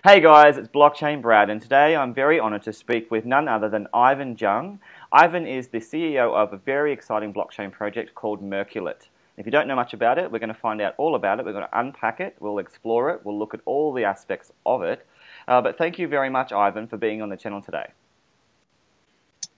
Hey guys, it's BlockchainBrad, and today I'm very honoured to speak with none other than Ivan Jiang. Ivan is the CEO of a very exciting blockchain project called Merculet. If you don't know much about it, we're going to find out all about it. We're going to unpack it, we'll explore it, we'll look at all the aspects of it. But thank you very much, Ivan, for being on the channel today.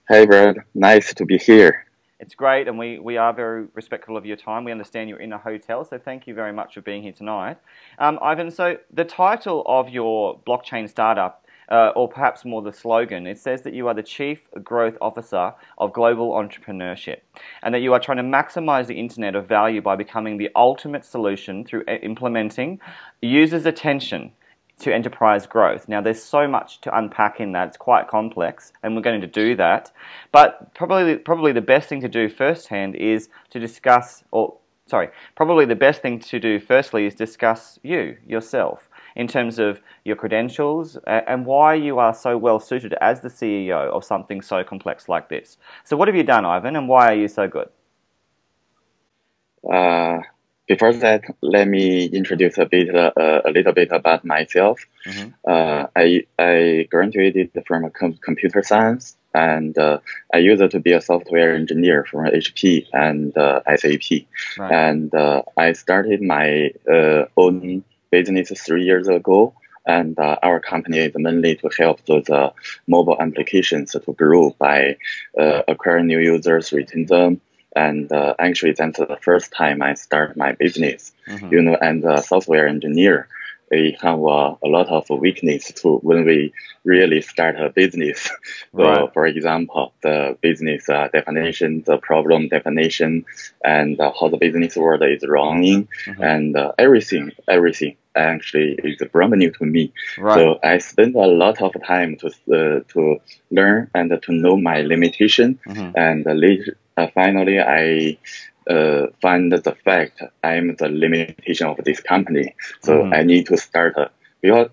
Hey Brad, nice to be here. It's great, and we are very respectful of your time. We understand you're in a hotel, so thank you very much for being here tonight. Ivan, so the title of your blockchain startup, or perhaps more the slogan, it says that you are the Chief Growth Officer of Global Entrepreneurship, and that you are trying to maximize the internet of value by becoming the ultimate solution through implementing users' attention to enterprise growth. Now, there's so much to unpack in that. It's quite complex, and we're going to do that. But probably the best thing to do firsthand is to discuss, probably the best thing to do firstly is discuss yourself, in terms of your credentials and why you are so well suited as the CEO of something so complex like this. So what have you done, Ivan, and why are you so good? Before that, let me introduce a little bit about myself. I graduated from computer science, and I used to be a software engineer from HP and SAP. Right. And I started my own business 3 years ago. And our company is mainly to help those mobile applications to grow by acquiring new users, retain them. And actually, that's the first time I start my business. And software engineer, we have a lot of weakness to when we really start a business. Right. So, for example, the business definition, the problem definition, and how the business world is running, and everything actually is brand new to me. Right. So I spent a lot of time to learn and to know my limitation, and later. Finally, I find the fact I'm the limitation of this company. So I need to start. Because,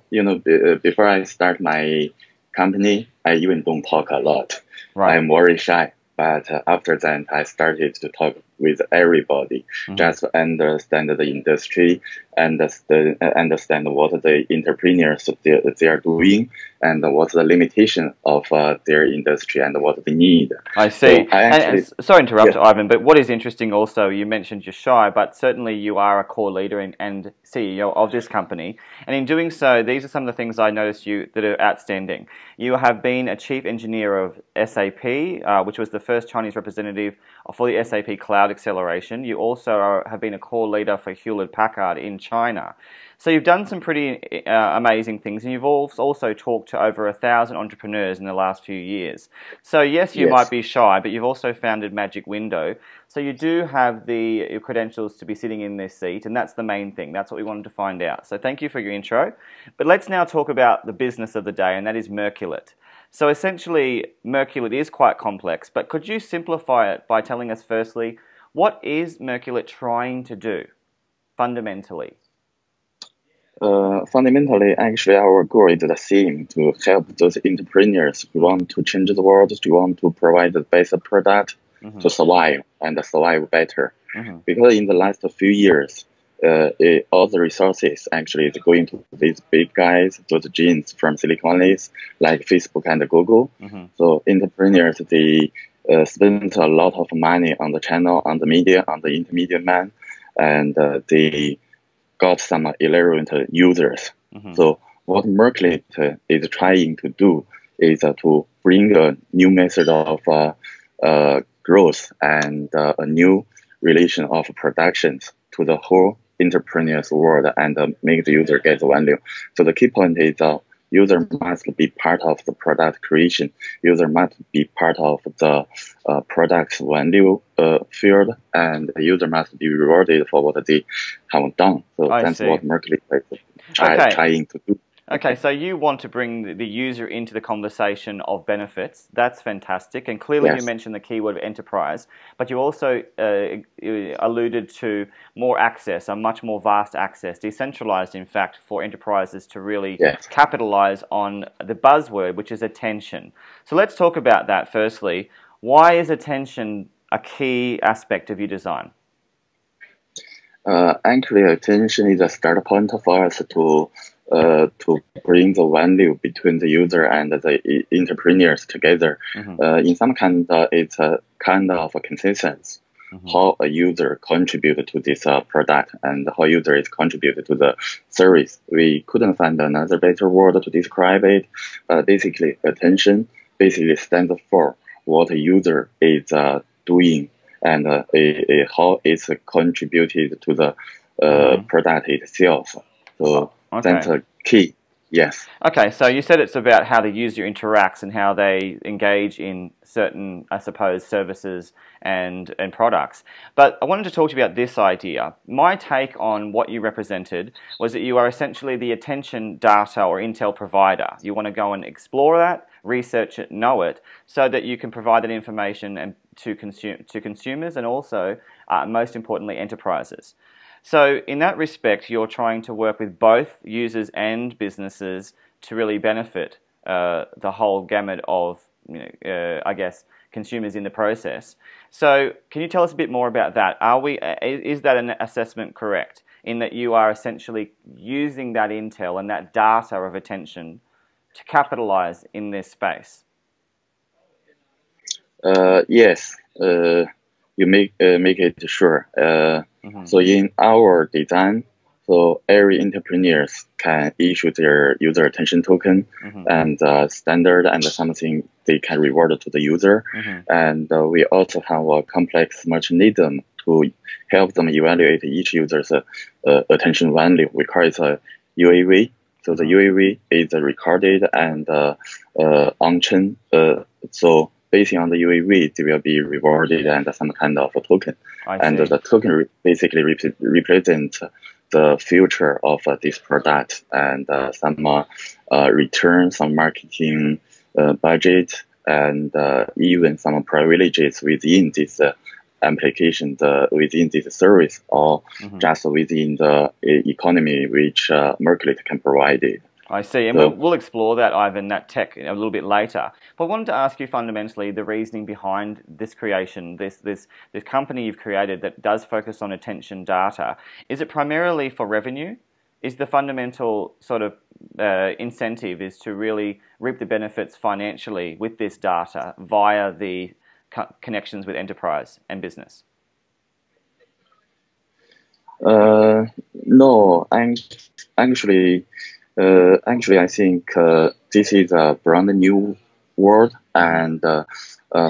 before I start my company, I even don't talk a lot. Right. I'm very shy. But after that, I started to talk with everybody, just to understand the industry, understand what the entrepreneurs they are doing, and what's the limitation of their industry and what they need. I see. So and sorry to interrupt, yeah. Ivan, but what is interesting also, you mentioned you're shy, but certainly you are a core leader and CEO of this company. And in doing so, these are some of the things I noticed that are outstanding. You have been a chief engineer of SAP, which was the first Chinese representative for the SAP Cloud Acceleration. You also have been a core leader for Hewlett-Packard in China. So you've done some pretty amazing things, and you've also talked to over 1,000 entrepreneurs in the last few years. So yes, you might be shy, but you've also founded Magic Window. So you do have the credentials to be sitting in this seat, and that's the main thing. That's what we wanted to find out. So thank you for your intro. But let's now talk about the business of the day, and that is Merculet. So essentially, Merculet is quite complex, but could you simplify it by telling us firstly, what is Merculet trying to do fundamentally? Fundamentally, actually, our goal is the same, to help those entrepreneurs who want to change the world, who want to provide the best product to survive and survive better. Because in the last few years, all the resources actually is going to these big guys, those giants from Silicon Valley, like Facebook and Google. So entrepreneurs, they spend a lot of money on the channel, on the media, on the intermediate man, and they got some irrelevant users. So what Merculet is trying to do is to bring a new method of growth and a new relation of productions to the whole entrepreneur's world and make the user get value. So the key point is user must be part of the product creation. User must be part of the product value field, and the user must be rewarded for what they have done. So that's what Merculet is trying to do. Okay, so you want to bring the user into the conversation of benefits. That's fantastic. And clearly you mentioned the keyword of enterprise, but you also alluded to more access, a much more vast access, decentralized, in fact, for enterprises to really capitalize on the buzzword, which is attention. So let's talk about that firstly. Why is attention a key aspect of your design? Actually, attention is a start point for us to to bring the value between the user and the entrepreneurs together. In some kind, it's a kind of a consistency. How a user contributed to this product and how user is contributed to the service. We couldn't find another better word to describe it. Basically, attention basically stands for what a user is doing and how it's contributed to the product itself. So that's a key. Yes. Okay, so you said it's about how the user interacts and how they engage in certain, I suppose, services and products. But I wanted to talk to you about this idea. My take on what you represented was that you are essentially the attention data or intel provider. You want to go and explore that, research it, know it, so that you can provide that information to consumers and also, most importantly, enterprises. So in that respect, you're trying to work with both users and businesses to really benefit the whole gamut of, I guess, consumers in the process. So can you tell us a bit more about that? Is that an assessment correct in that you are essentially using that intel and that data of attention to capitalize in this space? Yes. You make it sure. So in our design, so every entrepreneurs can issue their user attention token and standard and something they can reward to the user. And we also have a complex mechanism to help them evaluate each user's attention value. We call it a UAV. So the UAV is recorded and on-chain. So based on the UAV, they will be rewarded and some kind of a token. And the token basically represents the future of this product and some return, some marketing budget, and even some privileges within this application, within this service, or just within the economy which Merculet can provide it. I see, and we'll explore that, Ivan, that tech a little bit later. But I wanted to ask you fundamentally the reasoning behind this creation, this company you've created that does focus on attention data. Is it primarily for revenue? Is the fundamental sort of incentive is to really reap the benefits financially with this data via the connections with enterprise and business? No, actually, I think this is a brand new world, and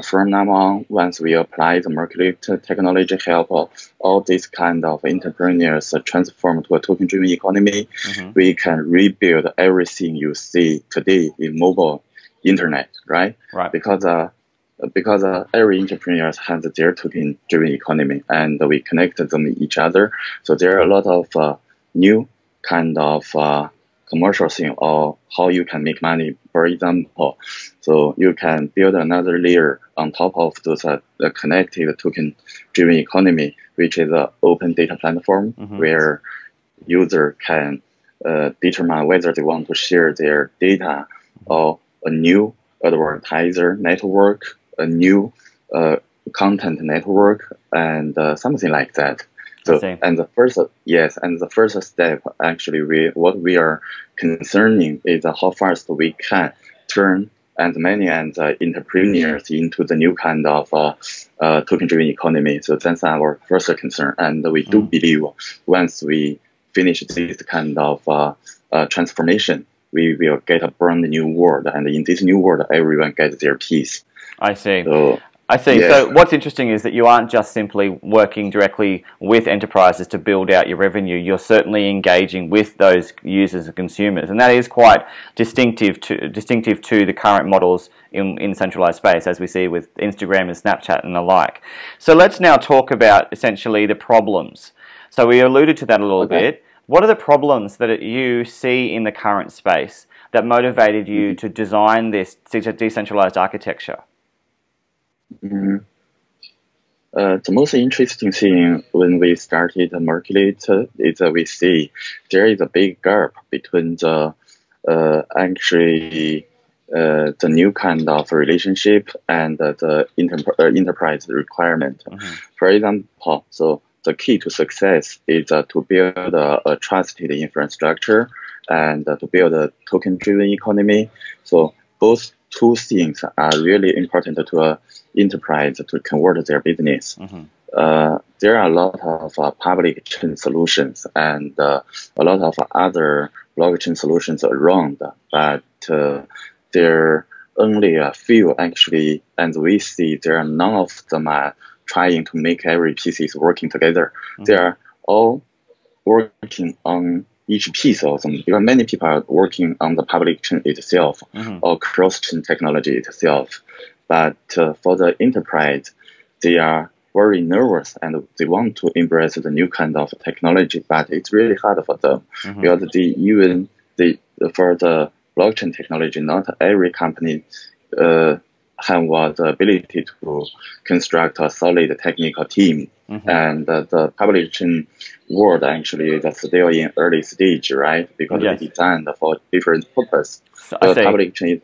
from now on, once we apply the Merculet technology, help all these kind of entrepreneurs transform to a token-driven economy, we can rebuild everything you see today in mobile internet, right? Right. Because every entrepreneur has their token-driven economy, and we connect them each other. So there are a lot of new kind of commercial thing or how you can make money. For example, so you can build another layer on top of those connected token-driven economy, which is an open data platform where user can determine whether they want to share their data or a new advertiser network, a new content network, and something like that. So, and the first step, actually, what we are concerning is how fast we can turn as many as entrepreneurs into the new kind of token-driven economy. So that's our first concern, and we do believe once we finish this kind of transformation, we will get a brand new world, and in this new world, everyone gets their piece. I see. So what's interesting is that you aren't just simply working directly with enterprises to build out your revenue. You're certainly engaging with those users and consumers, and that is quite distinctive to the current models in centralized space, as we see with Instagram and Snapchat and the like. So let's now talk about essentially the problems. So we alluded to that a little bit. What are the problems that you see in the current space that motivated you to design this decentralized architecture? The most interesting thing when we started Merculet is that we see there is a big gap between the the new kind of relationship and the enterprise requirement. For example, so the key to success is to build a trusted infrastructure and to build a token-driven economy. So both two things are really important to an enterprise to convert their business. There are a lot of public chain solutions and a lot of other blockchain solutions around, but there are only a few actually, and we see there are none of them are trying to make every pieces working together. They are all working on each piece of them, because many people are working on the public chain itself or cross-chain technology itself. But for the enterprise, they are very nervous and they want to embrace the new kind of technology, but it's really hard for them because for the blockchain technology, not every company have the ability to construct a solid technical team. And the public chain world actually is still in early stage, right? Because it's designed for different purpose. The public chain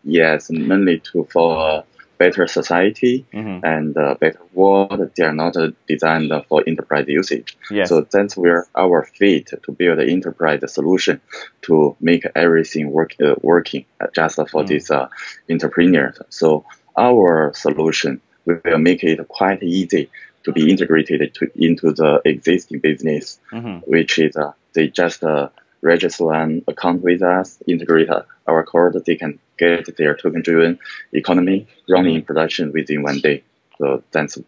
is mainly for better society and better world. They are not designed for enterprise usage. So that's where our fit to build an enterprise solution to make everything working just for these entrepreneurs. So our solution will make it quite easy to be integrated into the existing business, which is they just register an account with us, integrate our code, they can get their token-driven economy running in production within 1 day. So that's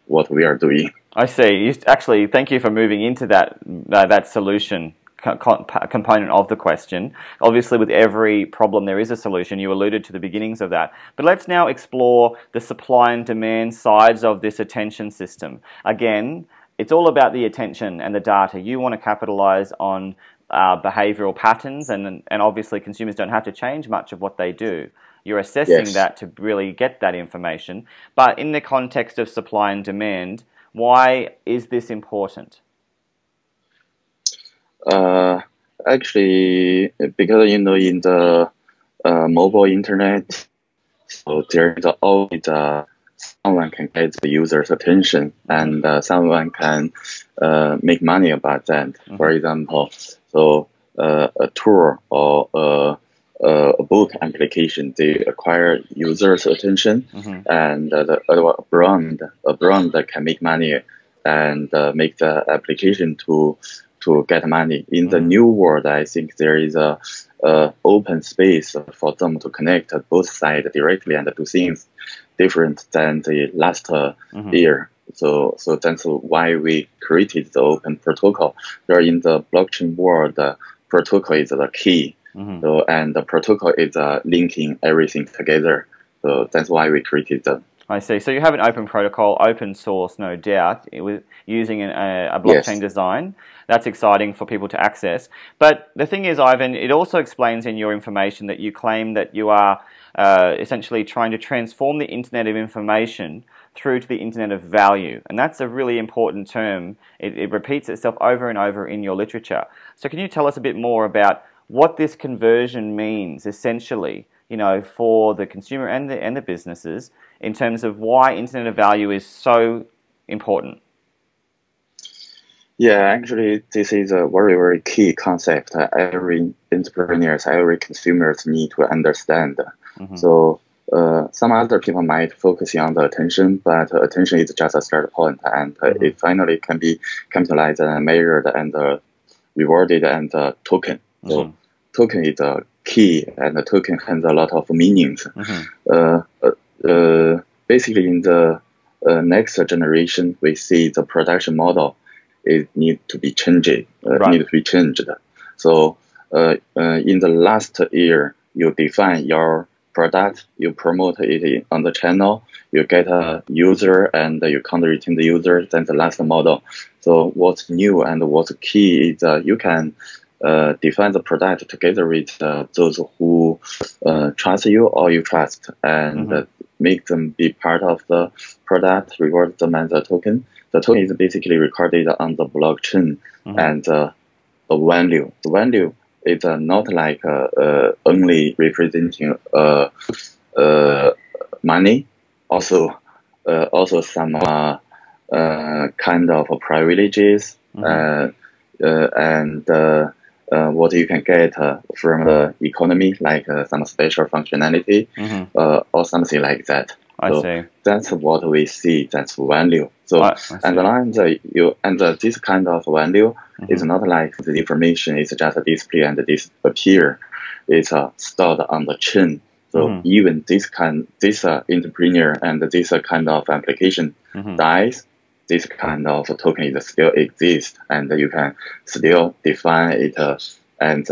what we are doing. I see. Actually, thank you for moving into that solution component of the question. Obviously, with every problem, there is a solution. You alluded to the beginnings of that. But let's now explore the supply and demand sides of this attention system. Again, it's all about the attention and the data. You want to capitalize on behavioral patterns, and obviously consumers don't have to change much of what they do. You're assessing that to really get that information. But in the context of supply and demand, why is this important? Actually, because in the mobile internet, so there is always someone can get the user's attention, and someone can make money about that. For example, so a tour or a book application, they acquire users' attention, and a brand that can make money and make the application to get money. In the new world, I think there is a open space for them to connect both sides directly and do things different than the last year. So that's why we created the open protocol. There in the blockchain world, the protocol is the key. So, and the protocol is linking everything together. So that's why we created them. I see. So you have an open protocol, open source, no doubt, using a blockchain design. That's exciting for people to access. But the thing is, Ivan, it also explains in your information that you claim that you are essentially trying to transform the Internet of Information through to the Internet of Value. And that's a really important term. It repeats itself over and over in your literature. So can you tell us a bit more about what this conversion means, essentially, for the consumer and the businesses, in terms of why Internet of Value is so important? Yeah, actually, this is a very, very key concept. Every entrepreneurs, every consumers need to understand. So some other people might focus on the attention, but attention is just a start point, and it finally can be capitalized and measured and rewarded and token. So token is a key, and the token has a lot of meanings. Basically, in the next generation, we see the production model need to be changed. So in the last year, you define your product, you promote it on the channel, you get a user, and you can't retain the user. Then the last model. So what's new and what's key is you can define the product together with those who trust you or you trust, and make them be part of the product, reward them as a token. The token is basically recorded on the blockchain, and the value. The value is not like only representing money, also some kind of privileges and what you can get from the economy, like some special functionality or something like that. I see. That's what we see. That's value. So and this kind of value is not like the information is just a display and disappear. It's stored on the chain. So even this entrepreneur and this kind of application dies, this kind of token is still exists, and you can still define it and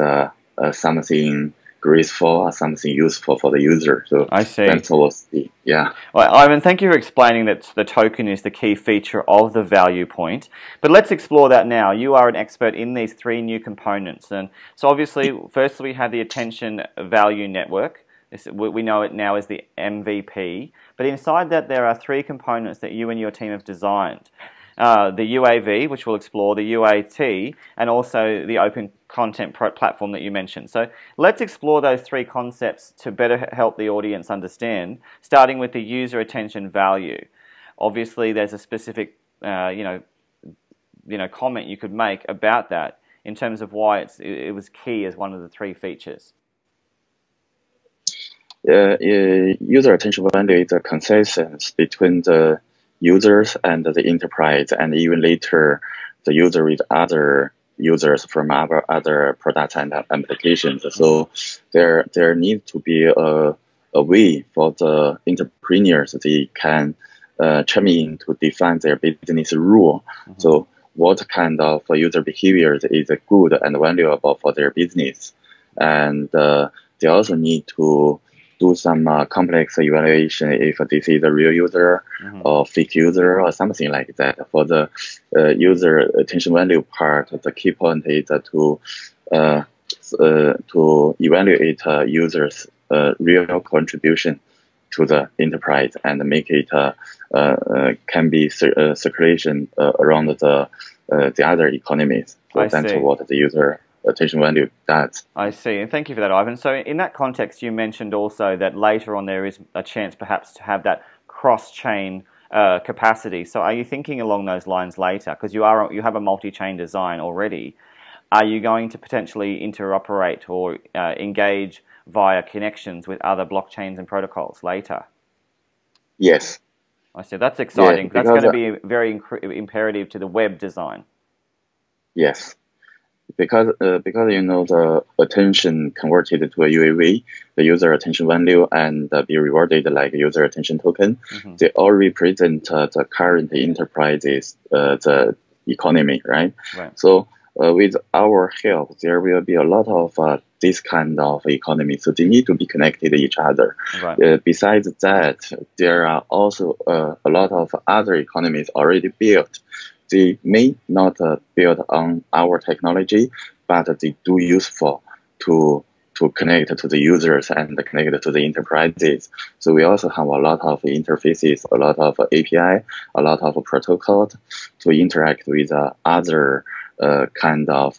something graceful or something useful for the user. So I see. That's what we see. Yeah. Well, Ivan, thank you for explaining that the token is the key feature of the value point. But let's explore that now. You are an expert in these three new components. And so obviously, firstly, we have the attention value network. We know it now as the MVP. But inside that, there are three components that you and your team have designed. The UAV, which we'll explore, the UAT, and also the open content platform that you mentioned. So let's explore those three concepts to better help the audience understand, starting with the user attention value. Obviously, there's a specific comment you could make about that in terms of why it was key as one of the three features. User attention value is a consensus between the users and the enterprise, and even later the user with other users from our other products and applications. So there needs to be a way for the entrepreneurs, they can chime in to define their business rule. So what kind of user behaviors is good and valuable for their business, and they also need to do some complex evaluation if this is a real user or fake user or something like that. For the user attention value part, the key point is to evaluate users' real contribution to the enterprise and make it can be circulation around the other economies. So that's what the user attention value does. I see, and thank you for that, Ivan. So in that context, you mentioned also that later on there is a chance perhaps to have that cross-chain capacity. So are you thinking along those lines later? Because you have a multi-chain design already. Are you going to potentially interoperate or engage via connections with other blockchains and protocols later? Yes. I see. That's exciting. That's going to be very imperative to the web design. Yes. Because the attention converted to a UAV, the user attention value, and be rewarded like user attention token, they all represent the current enterprises, the economy, right? So with our help, there will be a lot of this kind of economy. So they need to be connected to each other. Besides that, there are also a lot of other economies already built. They may not build on our technology, but they do useful to connect to the users and connect to the enterprises. So we also have a lot of interfaces, a lot of API, a lot of protocols to interact with other kind of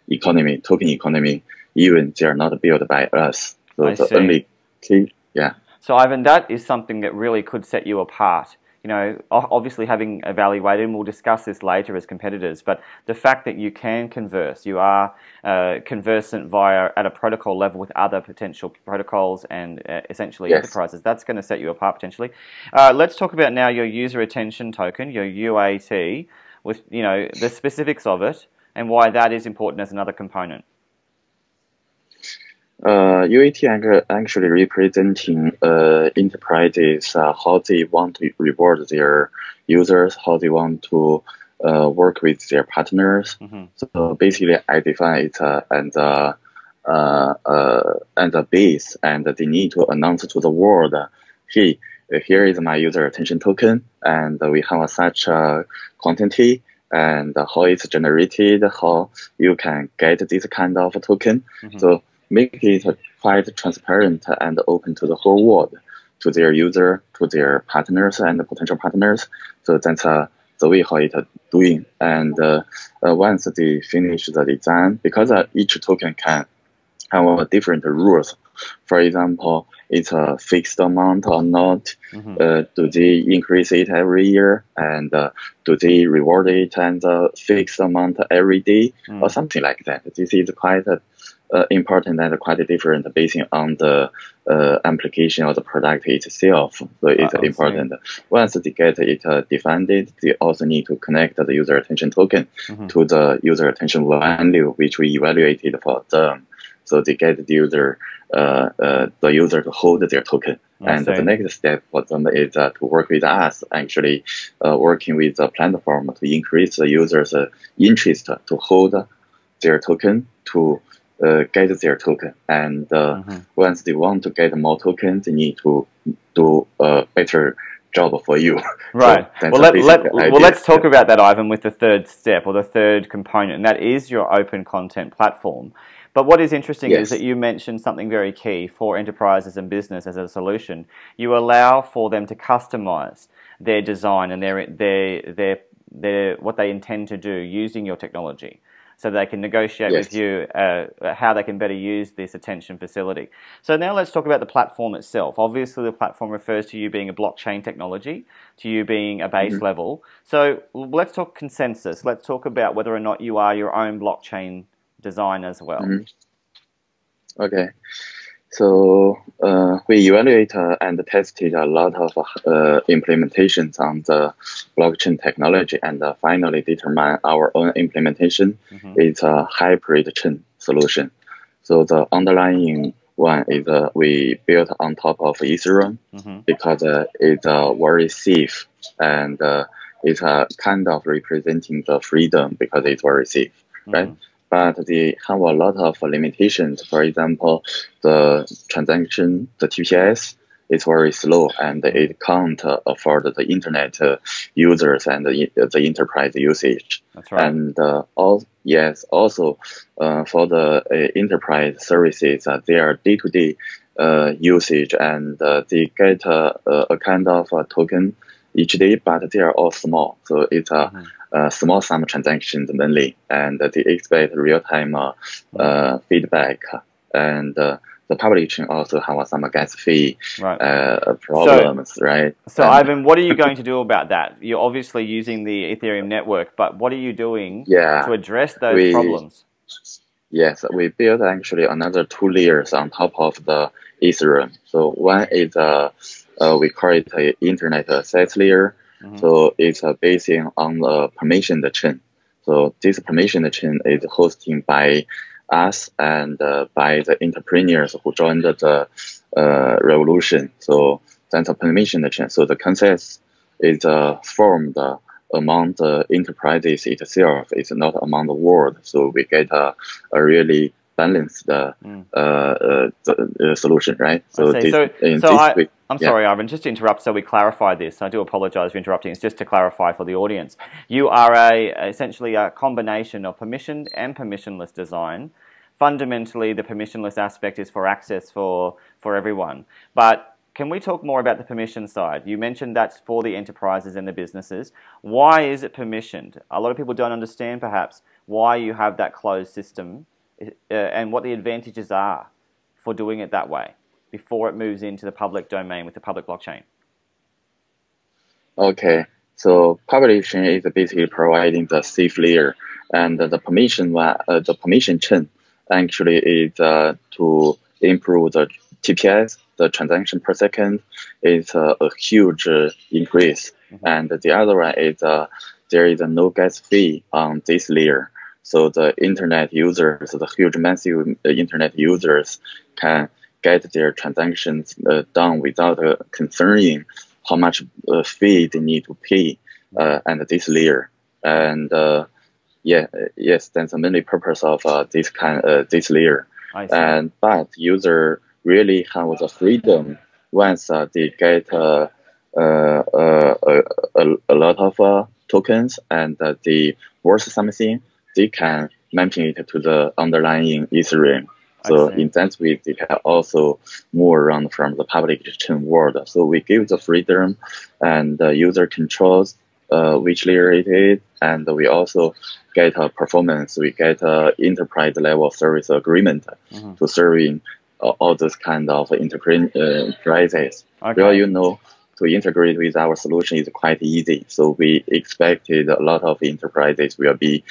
economy, token economy, even they are not built by us. So the only key, yeah. So Ivan, that is something that really could set you apart. You know, obviously having evaluated, and we'll discuss this later as competitors, but the fact that you can converse, you are conversant at a protocol level with other potential protocols and essentially enterprises, that's going to set you apart potentially. Let's talk about now your user attention token, your UAT, with the specifics of it and why that is important as another component. UAT actually representing enterprises, how they want to reward their users, how they want to work with their partners. So basically, I define it and a base, and they need to announce to the world, hey, here is my user attention token, and we have such quantity, and how it's generated, how you can get this kind of token. So make it quite transparent and open to the whole world, to their user, to their partners and potential partners. So that's the way how it's doing. And once they finish the design, because each token can have different rules. For example, it's a fixed amount or not. Do they increase it every year, and do they reward it and fixed amount every day, or something like that? This is quite important and quite different based on the application or the product itself. So it's important. Once they get it defined, they also need to connect the user attention token to the user attention value, which we evaluated for them. So they get the user to hold their token. And the next step for them is to work with us, actually working with the platform to increase the users' interest to hold their token, to get their token. And once they want to get more tokens, they need to do a better job for you. Right. So let's talk about that, Ivan, with the third step or the third component, and that is your open content platform. But what is interesting is that you mentioned something very key for enterprises and business as a solution. You allow for them to customize their design and their what they intend to do using your technology, so they can negotiate with you how they can better use this attention facility. So now let's talk about the platform itself. Obviously, the platform refers to you being a blockchain technology, to you being a base level. So let's talk consensus. Let's talk about whether or not you are your own blockchain design as well. Okay. So we evaluate and tested a lot of implementations on the blockchain technology, and finally determine our own implementation. It's a hybrid chain solution. So the underlying one is we built on top of Ethereum because it's very safe, and it's kind of representing the freedom because it's very safe, right? But they have a lot of limitations. For example, the transaction, the TPS, is very slow, and it can't afford the internet users and the enterprise usage. That's right. And also for the enterprise services, they are day-to-day usage, and they get a kind of a token each day, but they are all small. So it's small sum transactions mainly, and they expect real-time feedback, and the public chain also have some gas fee problems, right? So Ivan, what are you going to do about that? You're obviously using the Ethereum network, but what are you doing to address those problems? Yes, we built actually another 2 layers on top of the Ethereum. So one is we call it an internet access layer. So it's based on the permissioned chain. So this permissioned chain is hosted by us and by the entrepreneurs who joined the revolution. So that's a permissioned chain. So the consensus is formed among the enterprises itself. It's not among the world. So we get a really balanced solution, right? I'm sorry, Ivan, just to interrupt so we clarify this. I do apologize for interrupting. It's just to clarify for the audience. You are essentially a combination of permissioned and permissionless design. Fundamentally, the permissionless aspect is for access for everyone. But can we talk more about the permission side? You mentioned that's for the enterprises and the businesses. Why is it permissioned? A lot of people don't understand, perhaps, why you have that closed system and what the advantages are for doing it that way before it moves into the public domain with the public blockchain. Okay, so public chain is basically providing the safe layer, and the permission chain actually is to improve the TPS, the transaction per second. Is a huge increase, and the other one is there is no gas fee on this layer. So the internet users, the huge massive internet users, can get their transactions done without concerning how much fee they need to pay and this layer. And yes, that's the main purpose of this layer. But user really have the freedom once they get a lot of tokens and they worth something, they can mapping it to the underlying Ethereum. So in that way, they can also move around from the public chain world. So we give the freedom, and the user controls which layer it is, and we also get a performance. We get a enterprise level service agreement to serving all those kind of enterprises. Okay. Well, to integrate with our solution is quite easy. So we expected a lot of enterprises will be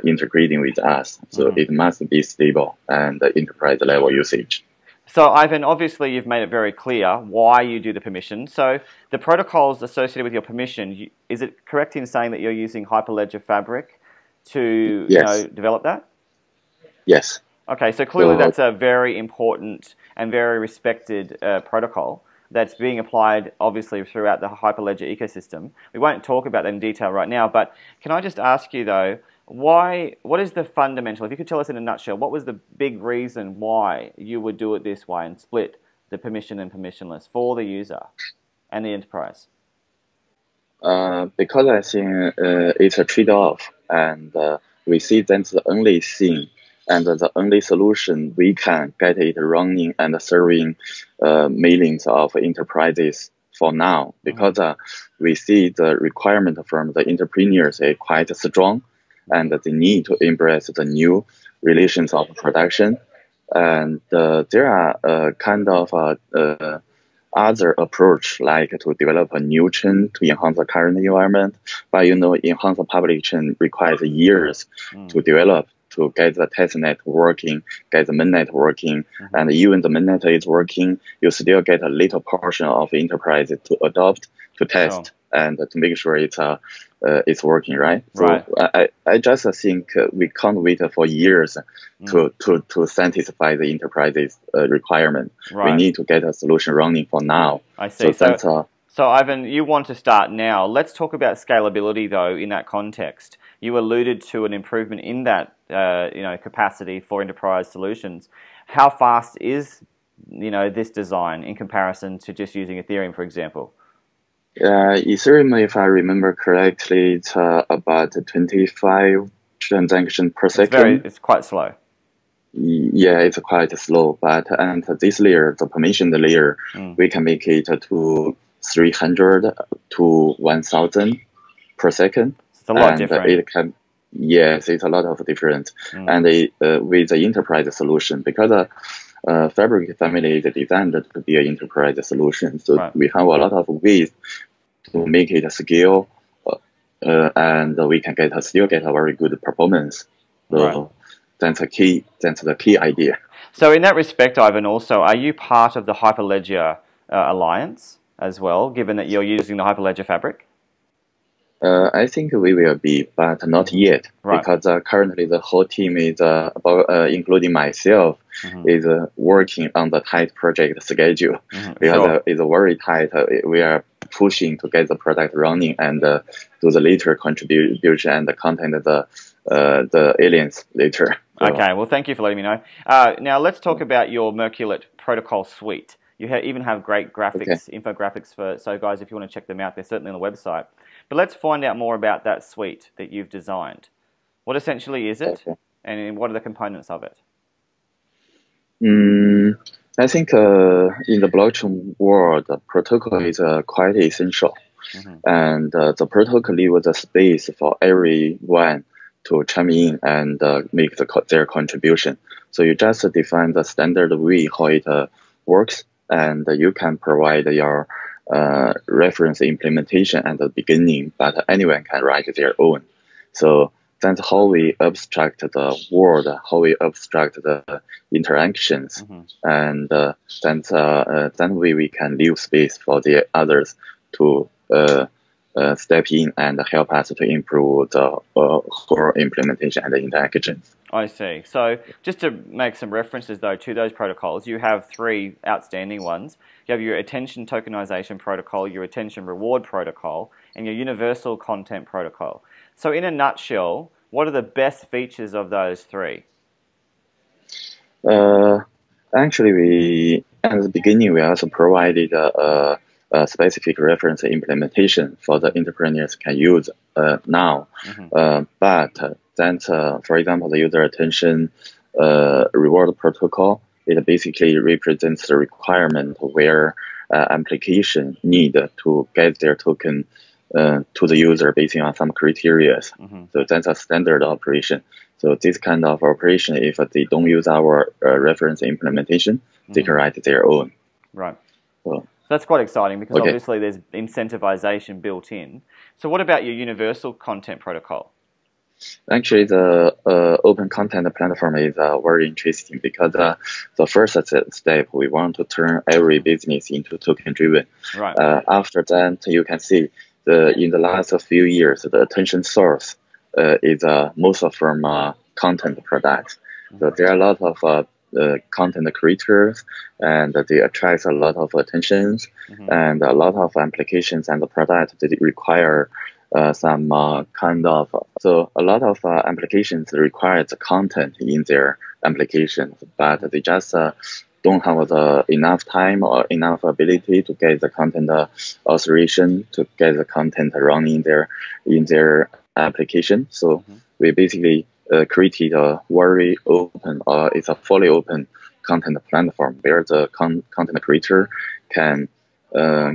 integrating with us. So it must be stable and enterprise level usage. So, Ivan, obviously you've made it very clear why you do the permission. So, the protocols associated with your permission, is it correct in saying that you're using Hyperledger Fabric to Yes. develop that? Yes. Okay, so clearly that's a very important and very respected protocol that's being applied, obviously, throughout the Hyperledger ecosystem. We won't talk about that in detail right now, but can I just ask you, though, what is the fundamental, if you could tell us in a nutshell, what was the big reason why you would do it this way and split the permission and permissionless for the user and the enterprise? Because I think it's a trade-off, and we see that's the only thing and the only solution we can get it running and serving millions of enterprises for now, because we see the requirement from the entrepreneurs is quite strong, and they need to embrace the new relations of production. And there are kind of other approach, like to develop a new chain to enhance the current environment. But enhance the public chain requires years to develop, to get the testnet working, get the mainnet working, and even the mainnet is working, you still get a little portion of enterprise to adopt, to test, and to make sure it's working, right? Right. So I just think we can't wait for years to satisfy the enterprise's requirement. Right. We need to get a solution running for now. I see. So Ivan, you want to start now. Let's talk about scalability, though, in that context. You alluded to an improvement in that capacity for enterprise solutions. How fast is this design in comparison to just using Ethereum, for example? Ethereum, if I remember correctly, it's about 25 transactions per second. It's quite slow. Yeah, it's quite slow. But and this layer, the permission layer, we can make it to 300 to 1,000 per second. It's a lot different. Yes, it's a lot of difference. And with the enterprise solution, because Fabric family is designed to be an enterprise solution, so we have a lot of ways to make it scale, and we can still get a very good performance. So that's the key idea. So in that respect, Ivan, also, are you part of the Hyperledger Alliance as well, given that you're using the Hyperledger Fabric? I think we will be, but not yet, because currently the whole team is, including myself, is working on the tight project schedule. Because it's very tight. We are pushing to get the product running and do the later contribution and the content of the aliens later. So. Okay, well, thank you for letting me know. Now let's talk about your Merculet protocol suite. You even have great graphics, infographics so guys, if you want to check them out, they're certainly on the website. But let's find out more about that suite that you've designed. What essentially is it, and what are the components of it? I think in the blockchain world, the protocol is quite essential. And the protocol leaves a space for everyone to chime in and make their contribution. So you just define the standard way how it works, and you can provide your reference implementation at the beginning, but anyone can write their own. So that's how we abstract the world, how we abstract the interactions, and that way we can leave space for the others to step in and help us to improve the whole implementation and the interactions. I see. So just to make some references, though, to those protocols, you have three outstanding ones. You have your attention tokenization protocol, your attention reward protocol, and your universal content protocol. So in a nutshell, what are the best features of those three? Actually, at the beginning, we also provided a specific reference implementation for the entrepreneurs can use now. But then, for example, the user attention reward protocol, it basically represents the requirement where application need to get their token to the user based on some criteria. So that's a standard operation. So this kind of operation, if they don't use our reference implementation, they can write their own. Right. So that's quite exciting because obviously there's incentivization built in. So what about your universal content protocol? Actually, the open content platform is very interesting because the first step, we want to turn every business into token-driven. Right. After that, you can see in the last few years, the attention source is most from content products. So there are a lot of content creators, and they attract a lot of attentions, and a lot of applications and the products that require some kind of, so a lot of applications require the content in their applications, but they just don't have enough time or enough ability to get the content authorization, to get the content running in their application. So we basically created a very open, it's a fully open content platform where the content creator can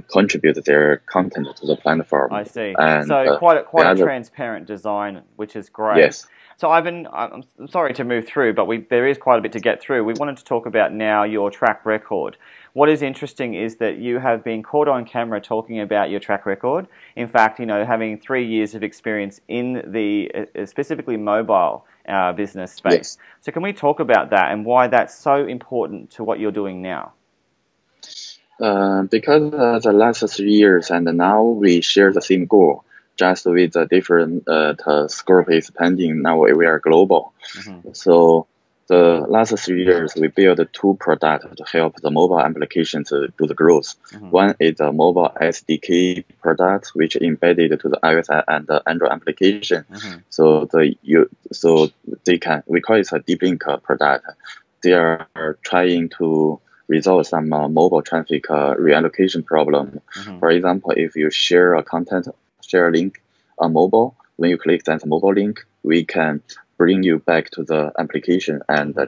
contribute their content to the platform. I see. And, so quite a transparent design, which is great. Yes. So Ivan, I'm sorry to move through, but there is quite a bit to get through. We wanted to talk about now your track record. What is interesting is that you have been caught on camera talking about your track record. In fact, having 3 years of experience in the specifically mobile business space. Yes. So can we talk about that and why that's so important to what you're doing now? Because the last 3 years and now we share the same goal, just with a different scope expanding. Now we are global. So the last 3 years we built 2 products to help the mobile applications to do the growth. One is a mobile SDK product which embedded to the iOS and the Android application. So we call it a deep link product. They are trying to resolve some mobile traffic reallocation problem. For example, if you share a link on mobile, when you click that mobile link, we can bring you back to the application and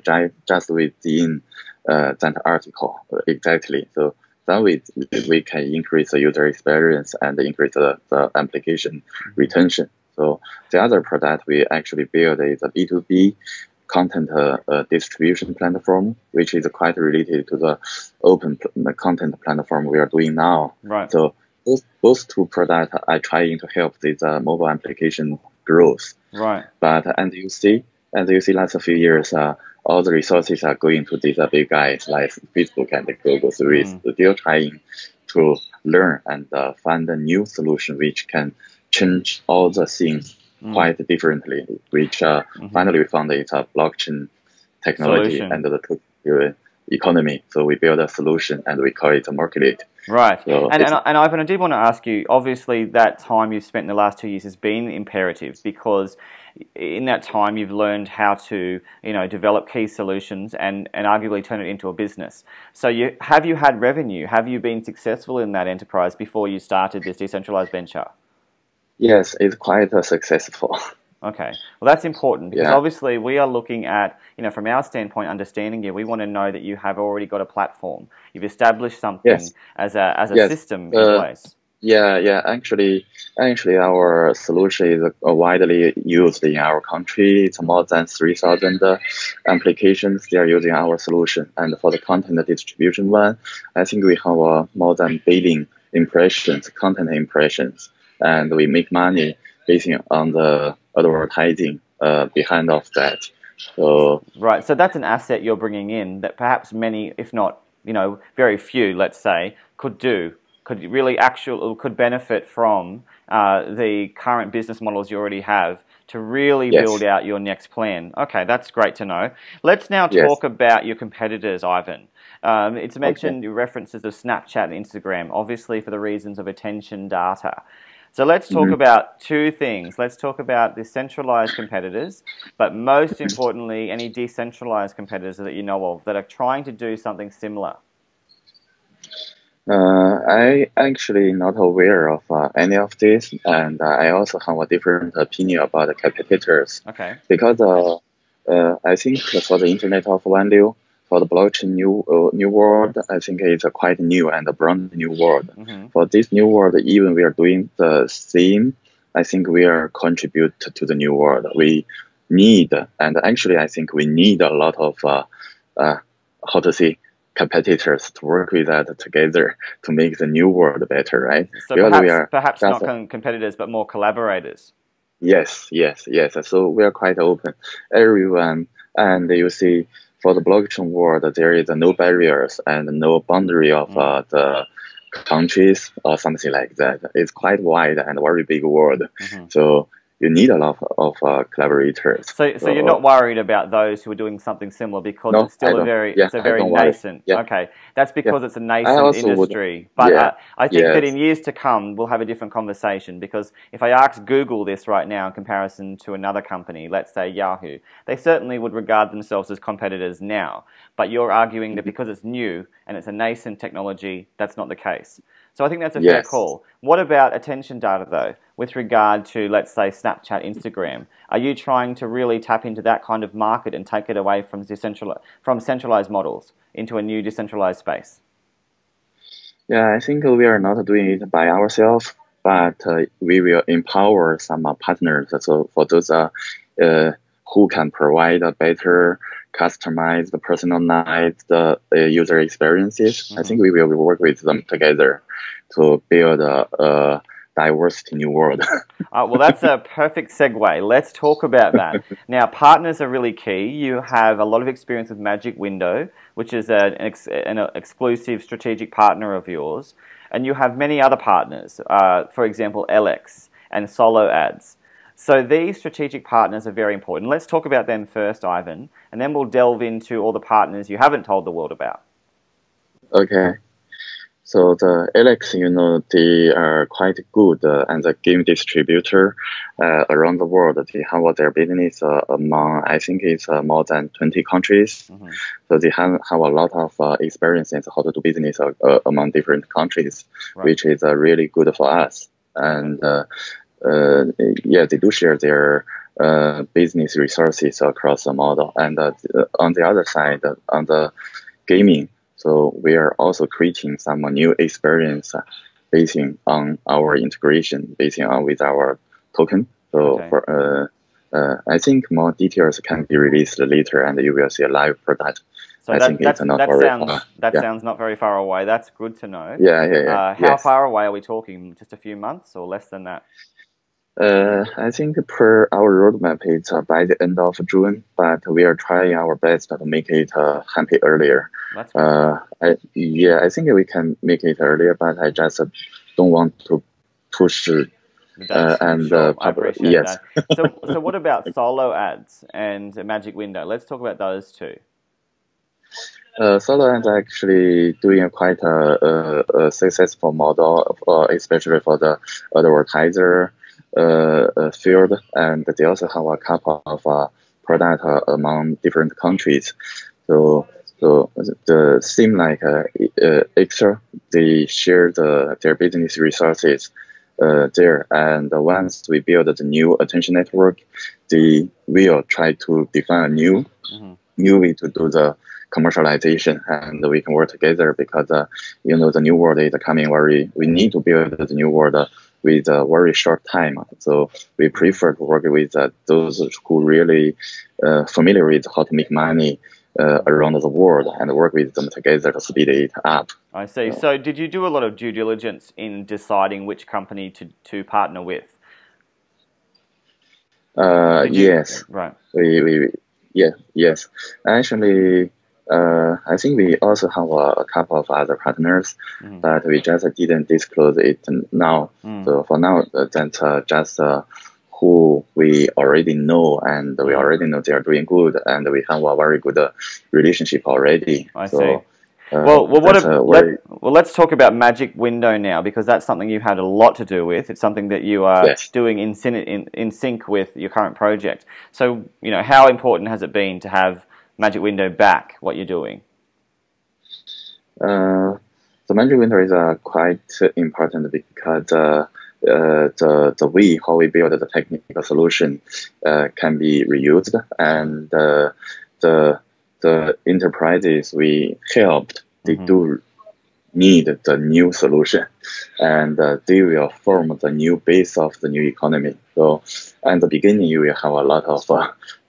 just within that article exactly. So then we can increase the user experience and increase the application retention. So the other product we actually build is a B2B content distribution platform, which is quite related to the open content platform we are doing now. Right. So those 2 products are trying to help this mobile application growth. Right. But as you see, last few years, all the resources are going to these big guys like Facebook and Google. So we're still trying to learn and find a new solution which can change all the things quite differently, which finally we found it's a blockchain technology and the economy. So we build a solution and we call it a Merculet. Right. So and Ivan, I did want to ask you, obviously that time you've spent in the last 2 years has been imperative because in that time you've learned how to develop key solutions and arguably turn it into a business. So have you had revenue? Have you been successful in that enterprise before you started this decentralized venture? Yes, it's quite successful. Okay, well that's important because obviously we are looking at, from our standpoint, understanding you, we want to know that you have already got a platform. You've established something as a system in place. Actually our solution is widely used in our country. It's more than 3,000 applications they are using our solution. And for the content distribution one, I think we have more than billion content impressions, and we make money based on the advertising behind of that. So right, so that's an asset you're bringing in that perhaps many, if not very few, let's say, could benefit from the current business models you already have to really build out your next plan. Okay, that's great to know. Let's now talk about your competitors, Ivan. It's mentioned references of Snapchat and Instagram, obviously for the reasons of attention data. So let's talk about 2 things. Let's talk about the centralized competitors, but most importantly, any decentralized competitors that you know of that are trying to do something similar. I actually not aware of any of this, and I also have a different opinion about the competitors. Okay. Because I think for the Internet of Value, for the blockchain new world, I think it's a quite new and a brand new world. For this new world, even we are doing the same, I think we are contribute to the new world. We need, and actually I think we need a lot of how to say, competitors to work with that together to make the new world better, right? So Because perhaps not competitors, but more collaborators. Yes. So we are quite open. Everyone, and you see, for the blockchain world, there is no barriers and no boundary of the countries or something like that. It's quite wide and very big world. So you need a lot of collaborators. So you're not worried about those who are doing something similar because it's still a very nascent. Yeah. Okay, that's because it's a nascent industry. But I think that in years to come we'll have a different conversation, because if I ask Google this right now in comparison to another company, let's say Yahoo, they certainly would regard themselves as competitors now. But you're arguing that because it's new and it's a nascent technology, that's not the case. So I think that's a fair call. What about attention data, though, with regard to, let's say, Snapchat, Instagram? Are you trying to really tap into that kind of market and take it away from centralized models into a new decentralized space? Yeah, I think we are not doing it by ourselves, but we will empower some partners. So for those who can provide a better, customized, personalized user experiences, I think we will work with them together to build a diversity new world. Well, that's a perfect segue. Let's talk about that. Now, partners are really key. You have a lot of experience with Magic Window, which is an exclusive strategic partner of yours. And you have many other partners, for example, LX and Solo Ads. So these strategic partners are very important. Let's talk about them first, Ivan, and then we'll delve into all the partners you haven't told the world about. Okay. So the LX, they are quite good as a game distributor around the world. They have their business among, I think it's more than 20 countries. So they have a lot of experience in how to do business among different countries, which is really good for us. And they do share their business resources across the model. And on the other side, on the gaming, so we are also creating some new experience based on our integration, based on with our token. So I think more details can be released later, and you will see a live product. So that sounds not very far away. That's good to know. How far away are we talking? Just a few months or less than that? I think per our roadmap, it's by the end of June, but we are trying our best to make it happy earlier. That's good. I think we can make it earlier, but I just don't want to push I appreciate that. So what about Solo Ads and Magic Window? Let's talk about those two. Solo Ads actually doing quite a successful model, especially for the advertiser field, and they also have a couple of products among different countries. So the seem like extra, they share their business resources there, and once we build the new attention network, they will try to define a new way to do the commercialization, and we can work together because the new world is coming. We need to build the new world with a very short time. So we prefer to work with those who really familiar with how to make money around the world, and work with them together to speed it up. I see. So did you do a lot of due diligence in deciding which company to partner with? Yes. Right. Yes. Actually, I think we also have a couple of other partners, but we just didn't disclose it now. So for now, that's just who we already know, and we already know they are doing good, and we have a very good relationship already. I see. Let's talk about Magic Window now, because that's something you had a lot to do with. It's something that you are doing in sync with your current project. So, how important has it been to have Magic Window back what you're doing? The Magic Window is quite important because the way how we build the technical solution can be reused, and the enterprises we helped, they do need the new solution, and they will form the new base of the new economy. So at the beginning, you will have a lot of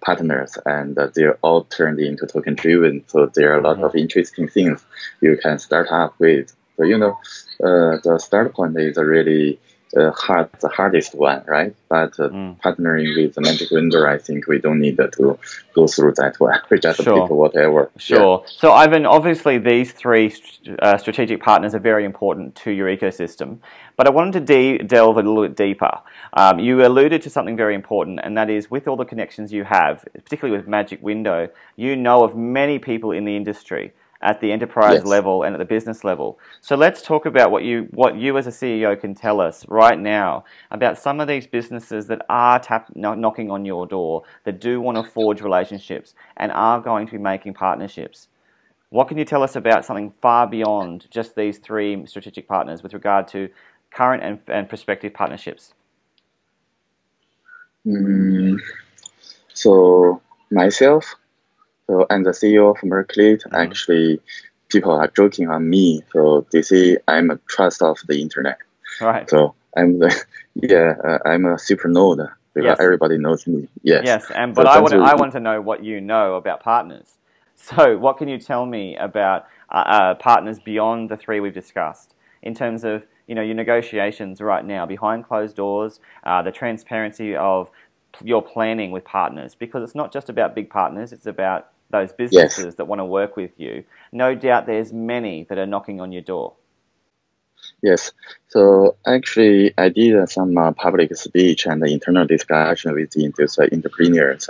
partners, and they're all turned into token driven. So there are a lot of interesting things you can start up with. So the start point is really the hardest one, right? But partnering with the magic window, I think we don't need to go through that one. We just pick whatever. Sure. Yeah. So Ivan, obviously these three strategic partners are very important to your ecosystem, but I wanted to delve a little bit deeper. You alluded to something very important, and that is with all the connections you have, particularly with Magic Window, you know of many people in the industry at the enterprise level and at the business level. So let's talk about what you as a CEO can tell us right now about some of these businesses that are knocking on your door, that do want to forge relationships and are going to be making partnerships. What can you tell us about something far beyond just these three strategic partners with regard to current and prospective partnerships? So myself, I'm the CEO of Merculet. Actually, people are joking on me. So they say I'm a trust of the internet. Right. So I'm I'm a super node because everybody knows me. Yes. Yes, but I want to know what you know about partners. So what can you tell me about partners beyond the three we've discussed in terms of your negotiations right now behind closed doors, the transparency of your planning with partners, because it's not just about big partners, it's about those businesses that want to work with you. No doubt there's many that are knocking on your door. Yes. So actually, I did some public speech and internal discussion with the entrepreneurs.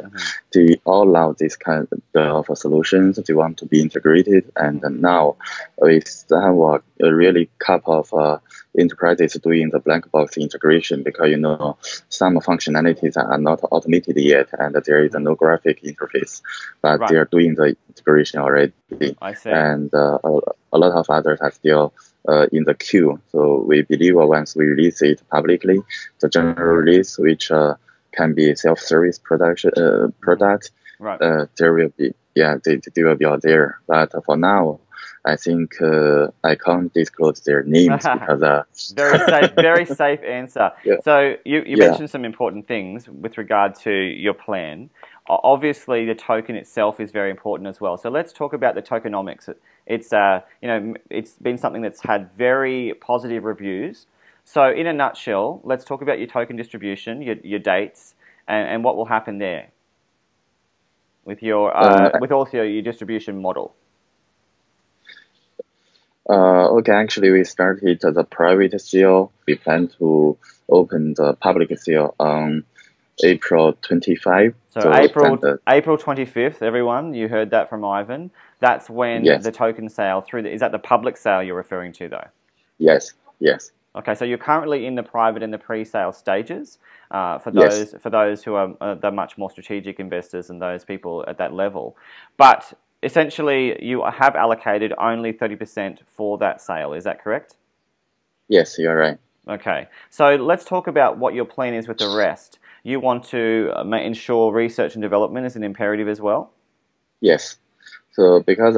They all love this kind of solutions. They want to be integrated. And now we have a really couple of enterprises doing the black box integration because, some functionalities are not automated yet and there is no graphic interface, but they are doing the integration already. I see. And a lot of others are still in the queue. So we believe once we release it publicly, the general release, which can be self-service product, there will be, they will be out there. But for now, I think I can't disclose their names because very safe answer. Yeah. So you mentioned some important things with regard to your plan. Obviously, the token itself is very important as well. So let's talk about the tokenomics. It's it's been something that's had very positive reviews. So in a nutshell, let's talk about your token distribution, your dates, and what will happen there with your with also your distribution model. Okay, actually, we started the private sale. We plan to open the public sale on April 25. So April 25th, everyone. You heard that from Ivan. That's when the token sale is that the public sale you're referring to, though? Yes. Okay, so you're currently in the private and the pre-sale stages for those who are the much more strategic investors and those people at that level. But essentially, you have allocated only 30% for that sale. Is that correct? Yes, you're right. Okay, so let's talk about what your plan is with the rest. You want to ensure research and development is an imperative as well? Yes. So because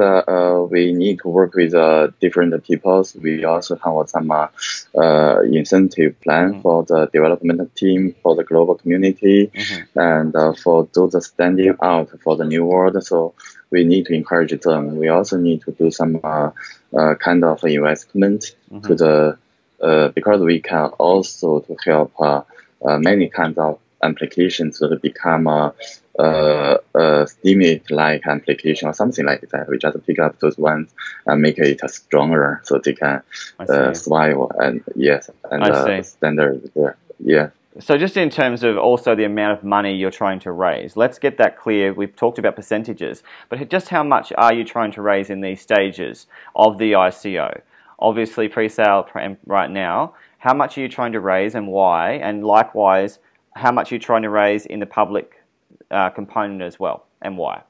we need to work with different peoples, we also have some incentive plan for the development team, for the global community, and for those standing out for the new world. So we need to encourage them. We also need to do some kind of investment to the because we can also to help many kinds of applications to become a stimulate-like application or something like that. We just pick up those ones and make it stronger so they can survive and standard there. Yeah. So just in terms of also the amount of money you're trying to raise, let's get that clear. We've talked about percentages, but just how much are you trying to raise in these stages of the ICO? Obviously, pre-sale right now, how much are you trying to raise and why? And likewise, how much are you trying to raise in the public component as well, and why?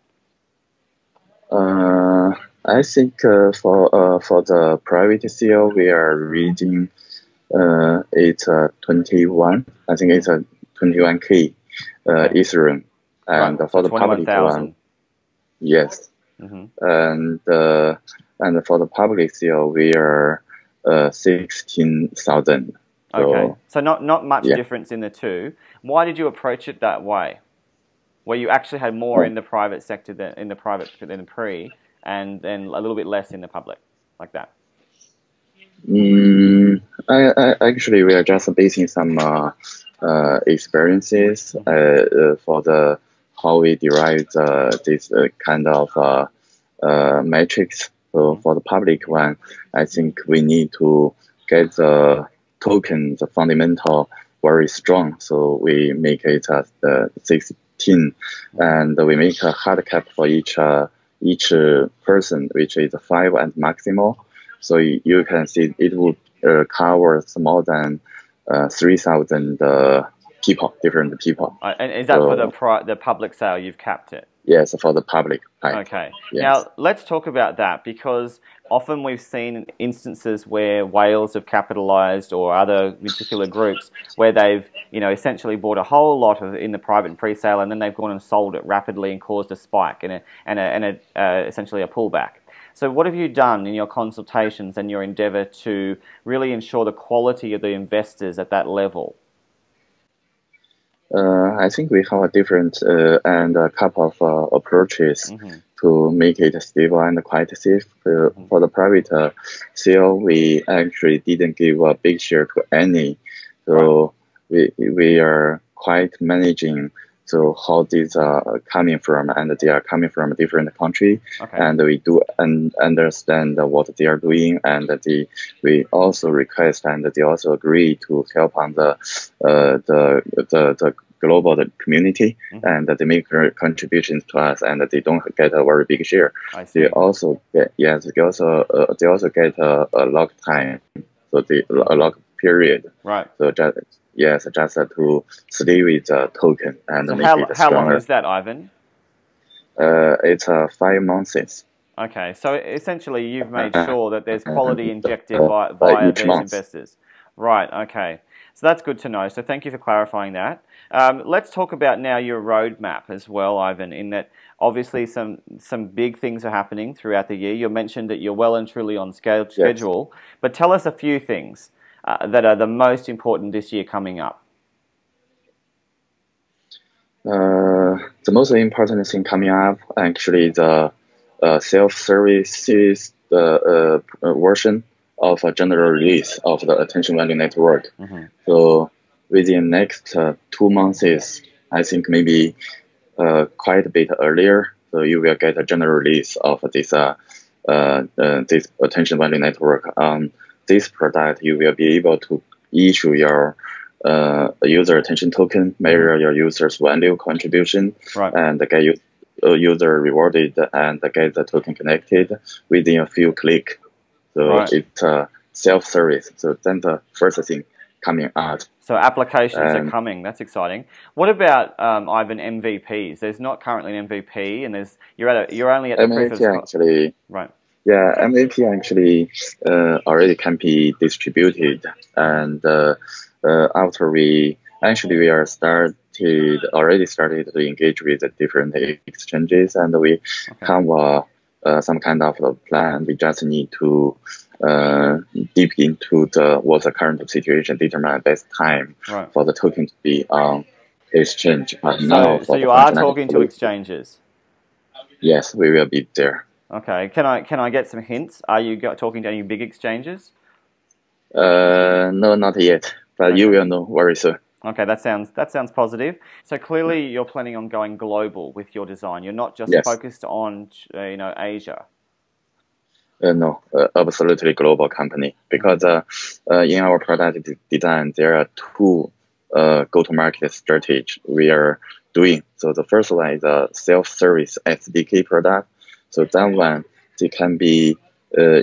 I think for the private sale, we are reading it's 21. I think it's a 21K Ethereum, and for the public one, yes. And And for the public CEO, we are 16,000. Okay, so not much yeah. difference in the two. Why did you approach it that way, where you actually had more in the private sector than in the pre, and then a little bit less in the public, like that? Actually, we are just basing some experiences for the how we derive this kind of metrics. So for the public one, I think we need to get the token, the fundamental, very strong. So we make it as 16, and we make a hard cap for each person, which is 5 and maximal. So you can see it would cover more than 3,000 people, different people. And is that for the public sale? You've capped it. Yes, for the public. Right. Okay. Yes. Now, let's talk about that, because often we've seen instances where whales have capitalized, or other particular groups where they've, essentially bought a whole lot in the private and pre-sale, and then they've gone and sold it rapidly and caused a spike and essentially a pullback. So what have you done in your consultations and your endeavor to really ensure the quality of the investors at that level? I think we have a different and a couple of approaches to make it stable and quite safe. For the private sale, we actually didn't give a big share to any. So we are quite managing how these are coming from, and they are coming from a different country. Okay. And we do understand what they are doing, and we also request, and they also agree to help on the global community, and they make contributions to us, and they don't get a very big share. They also get they also get a lock time, so a lock period. Right. So just to stay with the token and so make it stronger. How long is that, Ivan? It's 5 months. Okay, so essentially you've made sure that there's quality injected via these investors. Right, okay. So that's good to know. So thank you for clarifying that. Let's talk about now your roadmap as well, Ivan, in that obviously some big things are happening throughout the year. You mentioned that you're well and truly on schedule, yes. But tell us a few things that are the most important this year coming up. The most important thing coming up, actually, the self-services version of a general release of the attention value network. So within next 2 months, I think maybe quite a bit earlier, so you will get a general release of this this attention value network. On this product, you will be able to issue your user attention token, measure your user's value contribution, right, and get user rewarded and get the token connected within a few clicks. So right. It's self-service. So that's the first thing coming out. So applications are coming. That's exciting. What about Ivan, MVPs? There's not currently an MVP, and you're only at the proof of actually. Right. Yeah, MVP actually already can be distributed, and after we already started to engage with the different exchanges, and we have some kind of a plan. We just need to deep into what's the current situation, determine the best time for the token to be on exchange. So you are talking to exchanges? Yes, we will be there. Okay. Can I get some hints? Are you talking to any big exchanges? No, not yet. But you will know very soon. Okay, that sounds positive. So clearly, you're planning on going global with your design. You're not just focused on Asia. No, absolutely global company, because in our product design there are two go-to-market strategies we are doing. So the first one is a self-service SDK product. So that one they can be